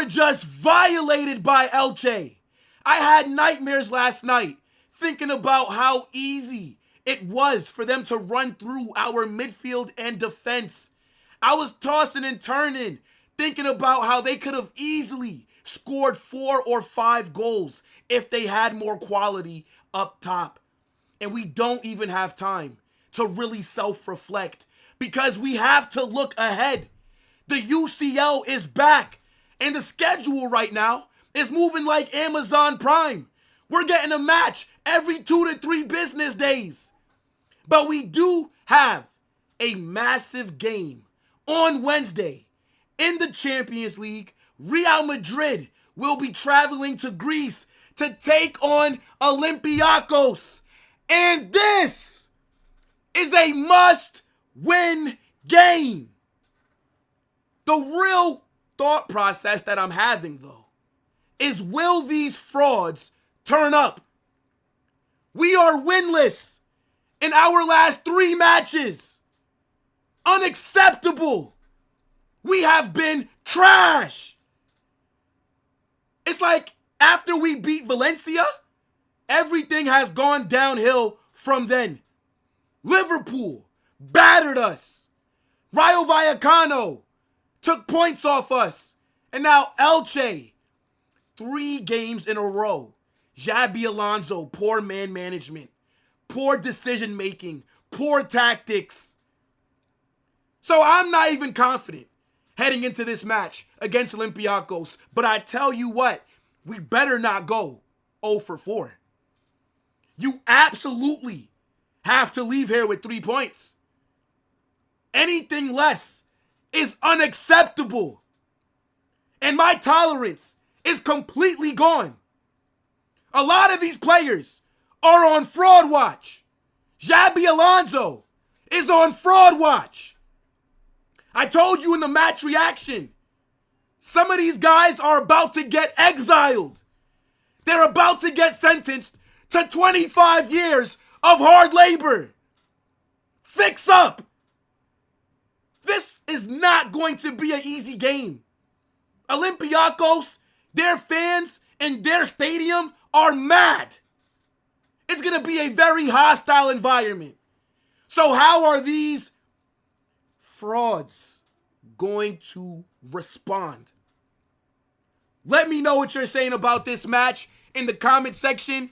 were just violated by Elche. I had nightmares last night thinking about how easy it was for them to run through our midfield and defense. I was tossing and turning, thinking about how they could have easily scored 4 or 5 goals if they had more quality up top. And we don't even have time to really self-reflect because we have to look ahead. The UCL is back, and the schedule right now is moving like Amazon Prime. We're getting a match every 2 to 3 business days. But we do have a massive game on Wednesday in the Champions League. Real Madrid will be traveling to Greece to take on Olympiacos. And this is a must-win game. The real thought process that I'm having, though, is will these frauds turn up? We are winless in our last 3 matches. Unacceptable. We have been trash. It's like after we beat Valencia, everything has gone downhill from then. Liverpool battered us. Rayo Vallecano took points off us. And now Elche, 3 games in a row. Xabi Alonso, poor man management, poor decision making, poor tactics. So I'm not even confident heading into this match against Olympiacos. But I tell you what, we better not go 0 for 4. You absolutely have to leave here with 3 points. Anything less is unacceptable. And my tolerance is completely gone. A lot of these players are on fraud watch. Xabi Alonso is on fraud watch. I told you in the match reaction, some of these guys are about to get exiled. They're about to get sentenced to 25 years of hard labor. Fix up. This is not going to be an easy game. Olympiacos, their fans, and their stadium are mad. It's going to be a very hostile environment. So how are these frauds going to respond? Let me know what you're saying about this match in the comment section.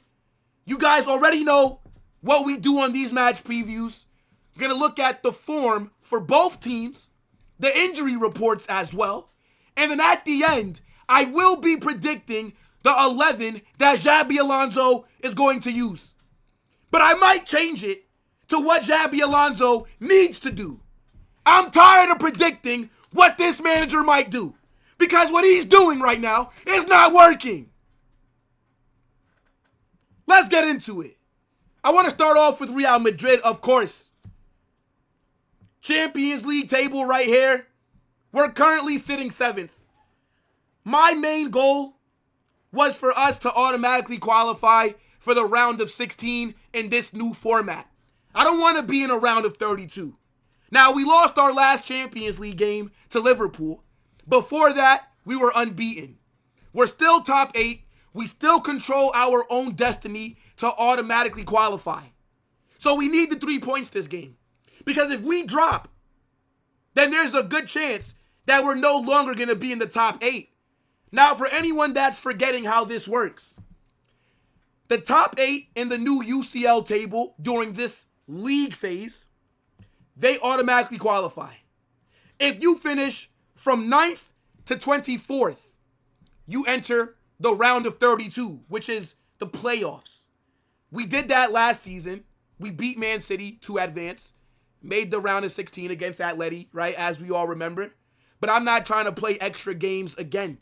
You guys already know what we do on these match previews. We're going to look at the form for both teams, the injury reports as well, and then at the end, I will be predicting the 11 that Xabi Alonso is going to use. But I might change it to what Xabi Alonso needs to do. I'm tired of predicting what this manager might do because what he's doing right now is not working. Let's get into it. I want to start off with Real Madrid, of course. Champions League table right here. We're currently sitting 7th. My main goal was for us to automatically qualify for the round of 16 in this new format. I don't want to be in a round of 32. Now, we lost our last Champions League game to Liverpool. Before that, we were unbeaten. We're still top 8. We still control our own destiny to automatically qualify. So we need the 3 points this game. Because if we drop, then there's a good chance that we're no longer going to be in the top 8. Now, for anyone that's forgetting how this works, the top 8 in the new UCL table during this league phase, they automatically qualify. If you finish from 9th to 24th, you enter the round of 32, which is the playoffs. We did that last season. We beat Man City to advance, made the round of 16 against Atleti, right, as we all remember. But I'm not trying to play extra games again.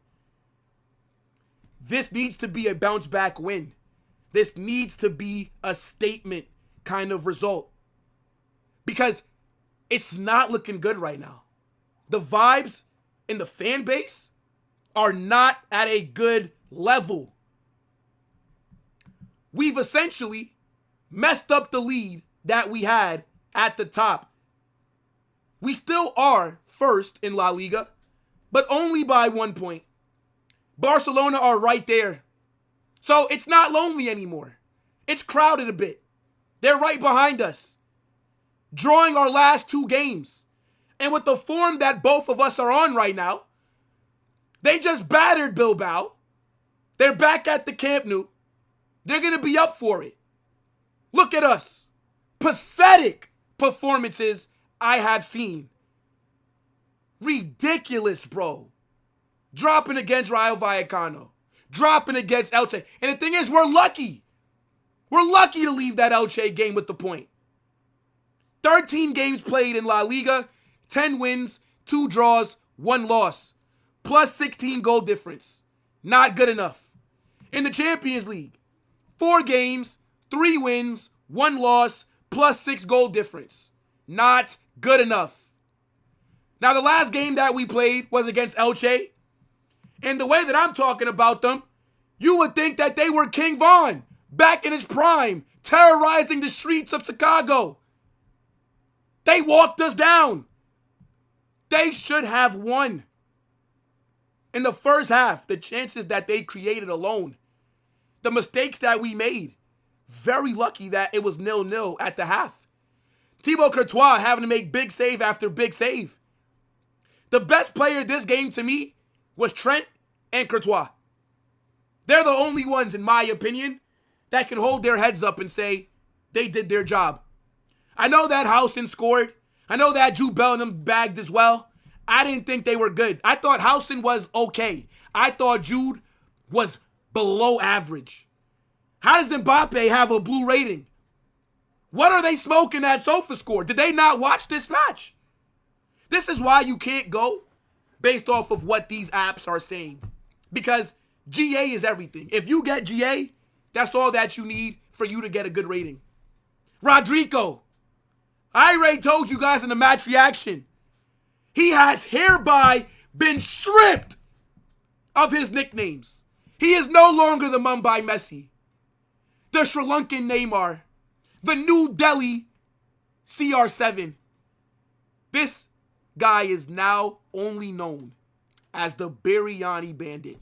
This needs to be a bounce back win. This needs to be a statement kind of result. Because it's not looking good right now. The vibes in the fan base are not at a good level. We've essentially messed up the lead that we had at the top. We still are first in LaLiga, but only by 1 point. Barcelona are right there. So it's not lonely anymore. It's crowded a bit. They're right behind us, drawing our last 2 games. And with the form that both of us are on right now, they just battered Bilbao. They're back at the Camp Nou. They're going to be up for it. Look at us. Pathetic performances I have seen. Ridiculous, bro. Dropping against Rayo Vallecano. Dropping against Elche. And the thing is, we're lucky. We're lucky to leave that Elche game with the point. 13 games played in La Liga, 10 wins, 2 draws, 1 loss. Plus 16 goal difference. Not good enough. In the Champions League, 4 games, 3 wins, 1 loss, plus 6 goal difference. Not good enough. Now, the last game that we played was against Elche. And the way that I'm talking about them, you would think that they were King Von, back in his prime, terrorizing the streets of Chicago. They walked us down. They should have won. In the first half, the chances that they created alone, the mistakes that we made, very lucky that it was 0-0 at the half. Thibaut Courtois having to make big save after big save. The best player this game to me was Trent and Courtois. They're the only ones, in my opinion, that can hold their heads up and say they did their job. I know that Housen scored. I know that Jude Bellingham bagged as well. I didn't think they were good. I thought Housen was okay. I thought Jude was below average. How does Mbappe have a blue rating? What are they smoking at SofaScore? Did they not watch this match? This is why you can't go based off of what these apps are saying. Because GA is everything. If you get GA, that's all that you need for you to get a good rating. Rodrigo. I already told you guys in the match reaction. He has hereby been stripped of his nicknames. He is no longer the Mumbai Messi, the Sri Lankan Neymar, the New Delhi CR7. This guy is now only known as the Biryani Bandit,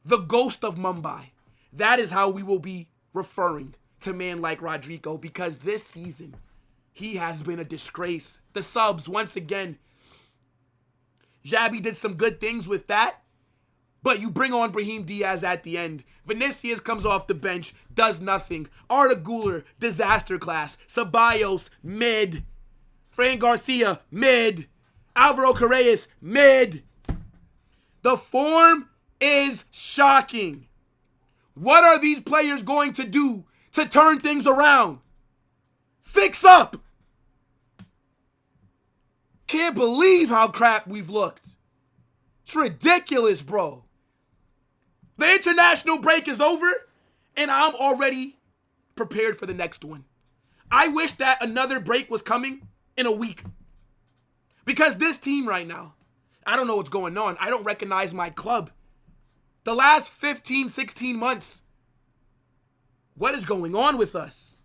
the ghost of Mumbai. That is how we will be referring to man like Rodrigo, because this season he has been a disgrace. The subs, once again, Xabi did some good things with that, but you bring on Brahim Diaz at the end. Vinicius comes off the bench, does nothing. Arda Güler, disaster class. Ceballos, mid. Fran Garcia, mid. Alvaro Carreras, mid. The form is shocking. What are these players going to do to turn things around? Fix up. Can't believe how crap we've looked. It's ridiculous, bro. The international break is over, and I'm already prepared for the next one. I wish that another break was coming in a week. Because this team right now, I don't know what's going on. I don't recognize my club. The last 15, 16 months, what is going on with us?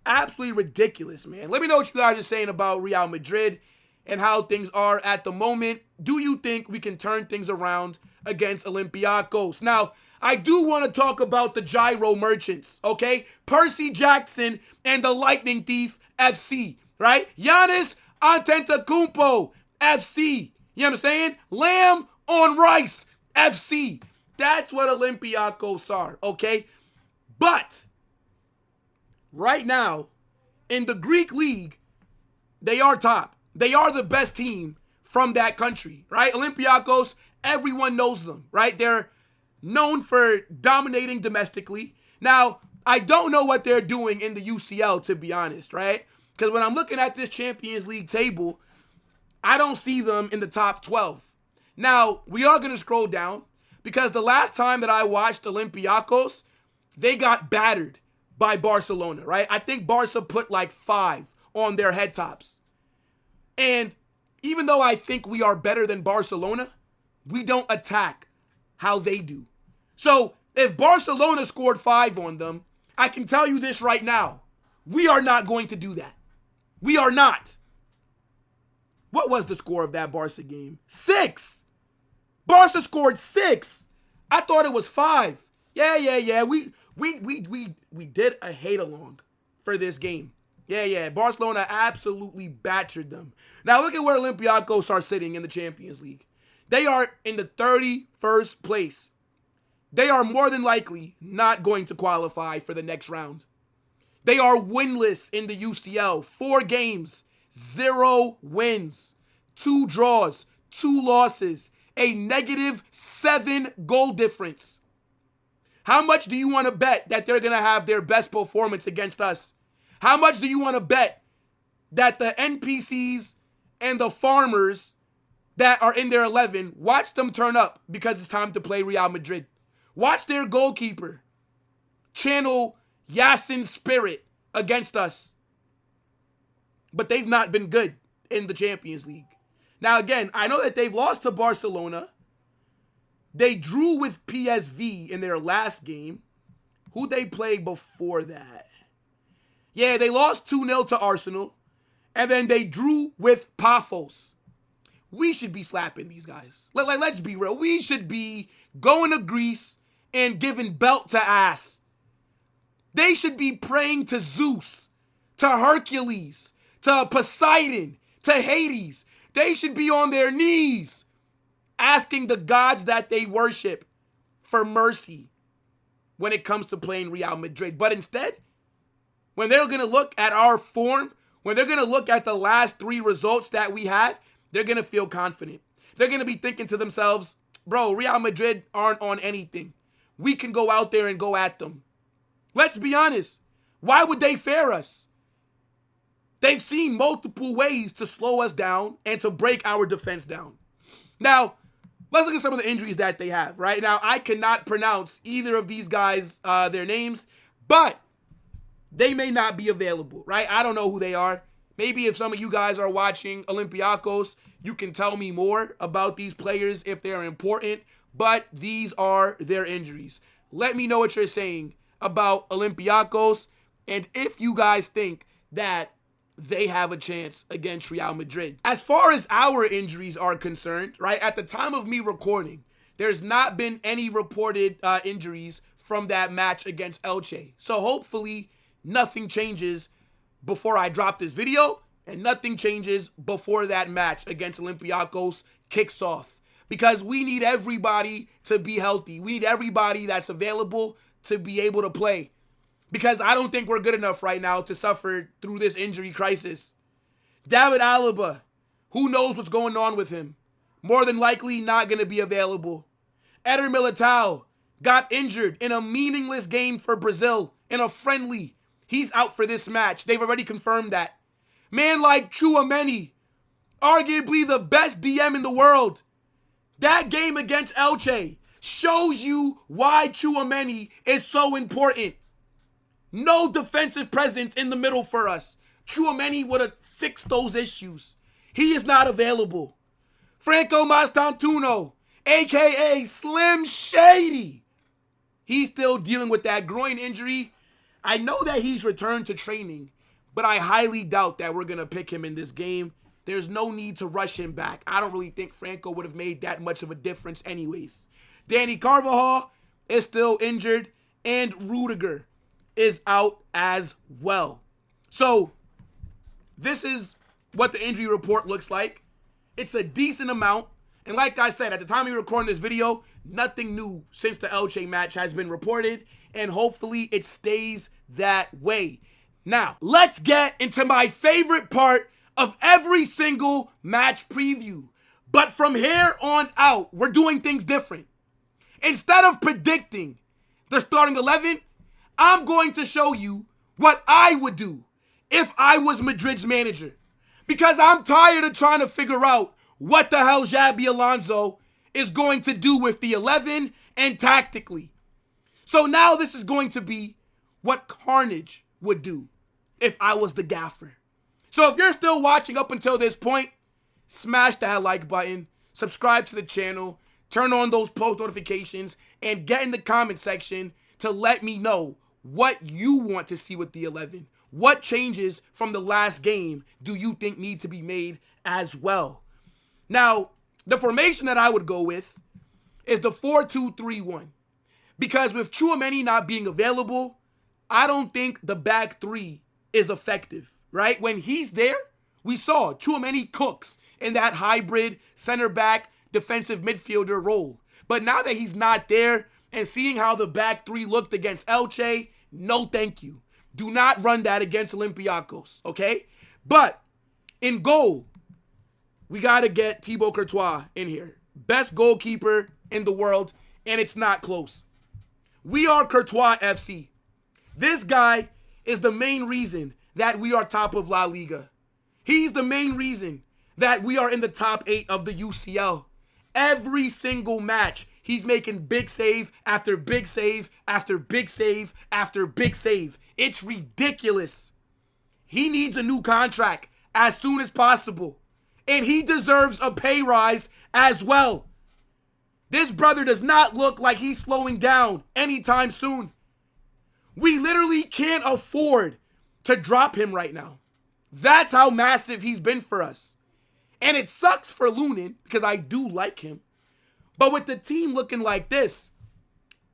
Absolutely ridiculous, man. Let me know what you guys are saying about Real Madrid and how things are at the moment. Do you think we can turn things around against Olympiacos? Now, I do want to talk about the gyro merchants, okay? Percy Jackson and the Lightning Thief FC, right? Giannis Antetokounmpo FC. You know what I'm saying? Lamb on Rice FC. That's what Olympiacos are, okay? But right now, in the Greek league, they are top. They are the best team from that country, right? Olympiacos, everyone knows them, right? They're known for dominating domestically. Now, I don't know what they're doing in the UCL, to be honest, right? Because when I'm looking at this Champions League table, I don't see them in the top 12. Now, we are going to scroll down because the last time that I watched Olympiacos, they got battered by Barcelona, right? I think Barca put like 5 on their head tops. And even though I think we are better than Barcelona, we don't attack how they do. So if Barcelona scored 5 on them, I can tell you this right now. We are not going to do that. We are not. What was the score of that Barca game? 6. Barca scored 6. I thought it was 5. Yeah. We did a hate along for this game. Yeah. Barcelona absolutely battered them. Now look at where Olympiacos are sitting in the Champions League. They are in the 31st place. They are more than likely not going to qualify for the next round. They are winless in the UCL. 4 games, 0 wins, 2 draws, 2 losses, a -7 goal difference. How much do you want to bet that they're going to have their best performance against us? How much do you want to bet that the NPCs and the farmers that are in their 11, watch them turn up because it's time to play Real Madrid? Watch their goalkeeper channel Yasin's spirit against us. But they've not been good in the Champions League. Now, again, I know that they've lost to Barcelona. They drew with PSV in their last game. Who'd they play before that? Yeah, they lost 2-0 to Arsenal. And then they drew with Paphos. We should be slapping these guys. Let's be real. We should be going to Greece and giving belt to ass. They should be praying to Zeus, to Hercules, to Poseidon, to Hades. They should be on their knees asking the gods that they worship for mercy when it comes to playing Real Madrid. But instead, when they're going to look at our form, when they're going to look at the last 3 results that we had, they're going to feel confident. They're going to be thinking to themselves, bro, Real Madrid aren't on anything. We can go out there and go at them. Let's be honest. Why would they fear us? They've seen multiple ways to slow us down and to break our defense down. Now, let's look at some of the injuries that they have, right? Now, I cannot pronounce either of these guys, their names, but they may not be available, right? I don't know who they are. Maybe if some of you guys are watching Olympiacos, you can tell me more about these players if they're important, but these are their injuries. Let me know what you're saying about Olympiacos and if you guys think that they have a chance against Real Madrid. As far as our injuries are concerned, right, at the time of me recording, there's not been any reported injuries from that match against Elche. So hopefully nothing changes before I drop this video and nothing changes before that match against Olympiacos kicks off. Because we need everybody to be healthy. We need everybody that's available to be able to play. Because I don't think we're good enough right now to suffer through this injury crisis. David Alaba, who knows what's going on with him? More than likely not going to be available. Eder Militao got injured in a meaningless game for Brazil in a friendly. He's out for this match. They've already confirmed that. Man like Tchouaméni, arguably the best DM in the world. That game against Elche shows you why Tchouaméni is so important. No defensive presence in the middle for us. Tchouaméni would have fixed those issues. He is not available. Franco Mastantuono, a.k.a. Slim Shady. He's still dealing with that groin injury. I know that he's returned to training, but I highly doubt that we're going to pick him in this game. There's no need to rush him back. I don't really think Franco would have made that much of a difference anyways. Danny Carvajal is still injured, and Rudiger is out as well. So this is what the injury report looks like. It's a decent amount. And like I said, at the time of recording this video, nothing new since the Elche match has been reported. And hopefully it stays that way. Now, let's get into my favorite part of every single match preview. But from here on out, we're doing things different. Instead of predicting the starting 11, I'm going to show you what I would do if I was Madrid's manager. Because I'm tired of trying to figure out what the hell Xabi Alonso is going to do with the 11 and tactically. So now this is going to be what Carnage would do if I was the gaffer. So if you're still watching up until this point, smash that like button, subscribe to the channel, turn on those post notifications, and get in the comment section to let me know what you want to see with the 11. What changes from the last game do you think need to be made as well? Now, the formation that I would go with is the 4-2-3-1. Because with Tchouaméni not being available, I don't think the back three is effective, right? When he's there, we saw Tchouaméni cooks in that hybrid center back defensive midfielder role. But now that he's not there and seeing how the back three looked against Elche, no thank you. Do not run that against Olympiacos, okay? But in goal, we got to get Thibaut Courtois in here. Best goalkeeper in the world, and it's not close. We are Courtois FC. This guy is the main reason that we are top of La Liga. He's the main reason that we are in the top 8 of the UCL. Every single match, he's making big save after big save after big save after big save. It's ridiculous. He needs a new contract as soon as possible. And he deserves a pay rise as well. This brother does not look like he's slowing down anytime soon. We literally can't afford to drop him right now. That's how massive he's been for us. And it sucks for Lunin because I do like him. But with the team looking like this,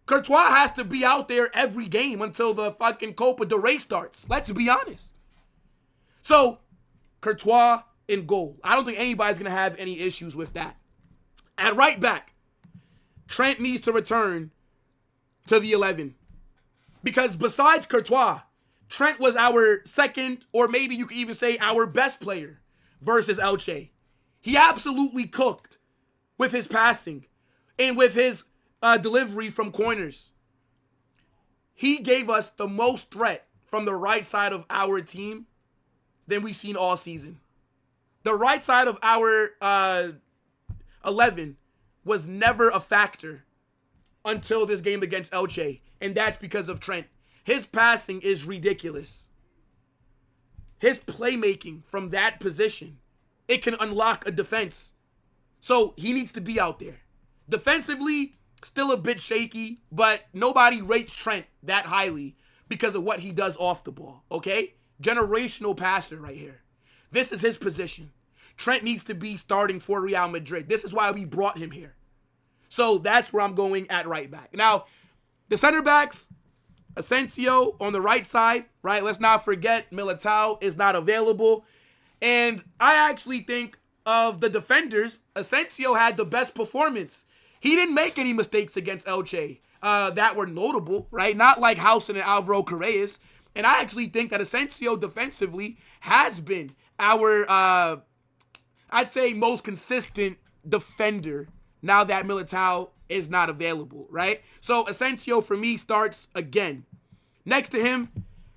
Courtois has to be out there every game until the fucking Copa del Rey starts. Let's be honest. So, Courtois in goal. I don't think anybody's going to have any issues with that. At right back, Trent needs to return to the 11. Because besides Courtois, Trent was our second, or maybe you could even say our best player versus Elche. He absolutely cooked with his passing and with his delivery from corners. He gave us the most threat from the right side of our team than we've seen all season. The right side of our 11 was never a factor until this game against Elche, and that's because of Trent. His passing is ridiculous. His playmaking from that position, it can unlock a defense. So he needs to be out there. Defensively, still a bit shaky, but nobody rates Trent that highly because of what he does off the ball, okay? Generational passer right here. This is his position. Trent needs to be starting for Real Madrid. This is why we brought him here. So that's where I'm going at right back. Now, the center backs, Asensio on the right side, right? Let's not forget Militao is not available. And I actually think of the defenders, Asensio had the best performance. He didn't make any mistakes against Elche that were notable, right? Not like Housen and Alvaro Piraeus. And I actually think that Asensio defensively has been our, I'd say, most consistent defender now that Militao is not available, right? So Asensio, for me, starts again. Next to him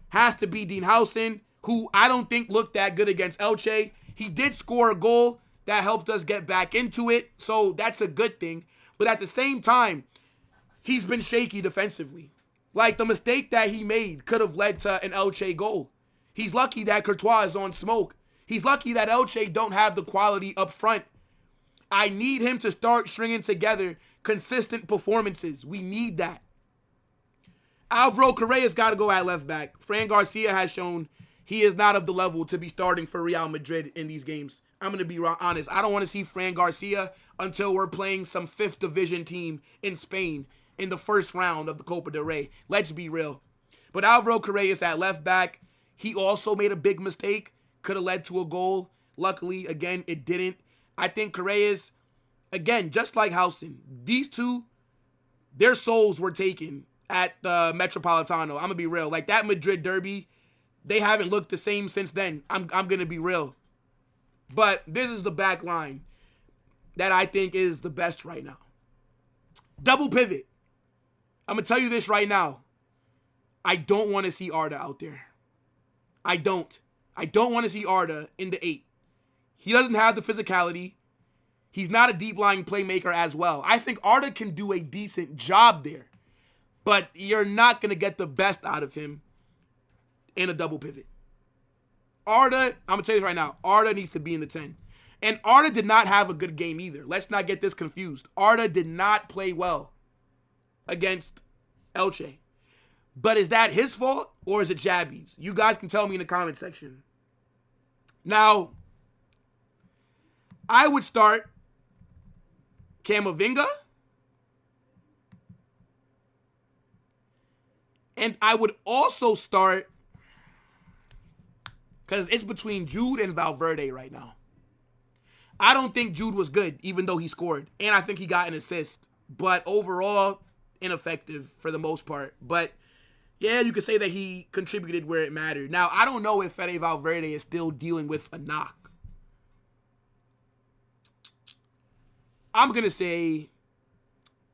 has to be Dean Housen, who I don't think looked that good against Elche. He did score a goal that helped us get back into it, so that's a good thing. But at the same time, he's been shaky defensively. Like, the mistake that he made could have led to an Elche goal. He's lucky that Courtois is on smoke. He's lucky that Elche don't have the quality up front. I need him to start stringing together consistent performances. We need that. Alvaro Correa's got to go at left back. Fran Garcia has shown he is not of the level to be starting for Real Madrid in these games. I'm going to be honest. I don't want to see Fran Garcia until we're playing some 5th division team in Spain in the first round of the Copa del Rey. Let's be real. But Alvaro Correa's at left back. He also made a big mistake. Could have led to a goal. Luckily, again, it didn't. I think Piraeus, again, just like Housen, these two, their souls were taken at the Metropolitano. I'm going to be real. Like, that Madrid derby, they haven't looked the same since then. I'm going to be real. But this is the back line that I think is the best right now. Double pivot. I'm going to tell you this right now. I don't want to see Arda out there. I don't want to see Arda in the 8. He doesn't have the physicality. He's not a deep-lying playmaker as well. I think Arda can do a decent job there. But you're not going to get the best out of him in a double pivot. Arda, I'm going to tell you this right now, Arda needs to be in the 10. And Arda did not have a good game either. Let's not get this confused. Arda did not play well against Elche. But is that his fault or is it Xabi's? You guys can tell me in the comment section. Now, I would start Camavinga And I would also start, because it's between Jude and Valverde right now. I don't think Jude was good, even though he scored. And I think he got an assist. But overall, ineffective for the most part. But yeah, you could say that he contributed where it mattered. Now, I don't know if Fede Valverde is still dealing with a knock. I'm going to say,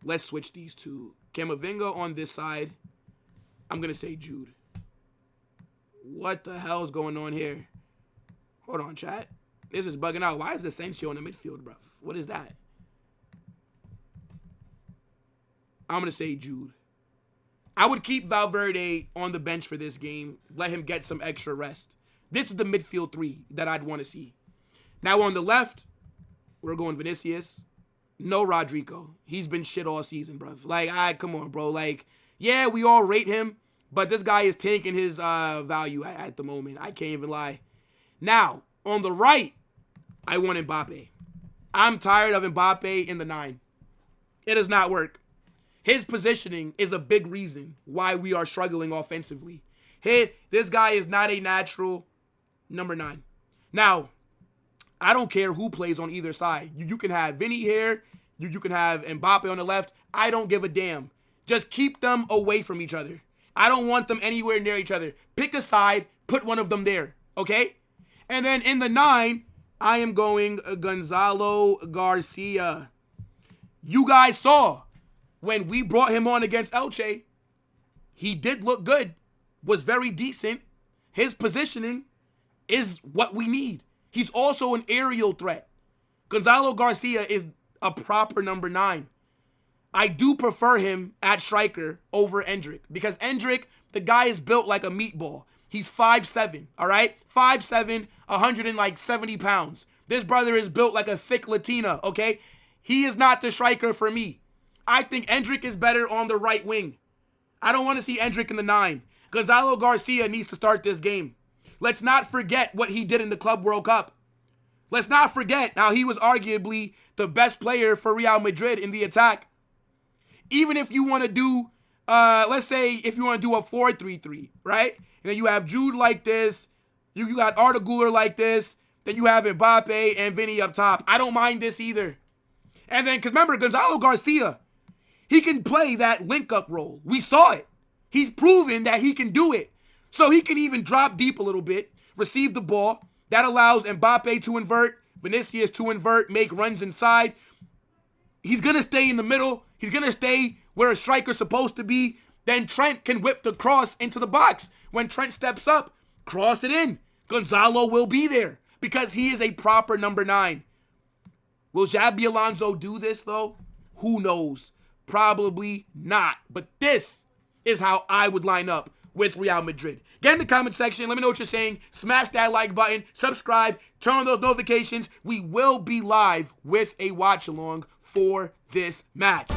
let's switch these two. Camavinga on this side. I'm going to say Jude. What the hell is going on here? Hold on, chat. This is bugging out. Why is Asensio in the midfield, bro? What is that? I'm going to say Jude. I would keep Valverde on the bench for this game. Let him get some extra rest. This is the midfield three that I'd want to see. Now on the left, we're going Vinicius. No Rodrigo. He's been shit all season, bro. Like, come on, bro. Like, yeah, we all rate him, but this guy is tanking his value at the moment. I can't even lie. Now, on the right, I want Mbappe. I'm tired of Mbappe in the 9. It does not work. His positioning is a big reason why we are struggling offensively. This guy is not a natural number 9. Now, I don't care who plays on either side. You can have Vinny here. You can have Mbappe on the left. I don't give a damn. Just keep them away from each other. I don't want them anywhere near each other. Pick a side. Put one of them there. Okay? And then in the 9, I am going Gonzalo Garcia. You guys saw when we brought him on against Elche, he did look good, was very decent. His positioning is what we need. He's also an aerial threat. Gonzalo Garcia is a proper number 9. I do prefer him at striker over Endrick because Endrick, the guy is built like a meatball. He's 5'7", all right? 5'7", 170 pounds. This brother is built like a thick Latina, okay? He is not the striker for me. I think Endrick is better on the right wing. I don't want to see Endrick in the 9. Gonzalo Garcia needs to start this game. Let's not forget what he did in the Club World Cup. Let's not forget how he was arguably the best player for Real Madrid in the attack. Even if you want to do, let's say if you want to do a 4-3-3, right? And then you have Jude like this. You got Arda Güler like this. Then you have Mbappe and Vinny up top. I don't mind this either. And then, because remember, Gonzalo Garcia, he can play that link-up role. We saw it. He's proven that he can do it. So he can even drop deep a little bit, receive the ball. That allows Mbappe to invert, Vinicius to invert, make runs inside. He's going to stay in the middle. He's going to stay where a striker's supposed to be. Then Trent can whip the cross into the box. When Trent steps up, cross it in. Gonzalo will be there because he is a proper number 9. Will Xabi Alonso do this, though? Who knows? Probably not. But this is how I would line up with Real Madrid. Get in the comment section. Let me know what you're saying. Smash that like button. Subscribe. Turn on those notifications. We will be live with a watch-along for this match.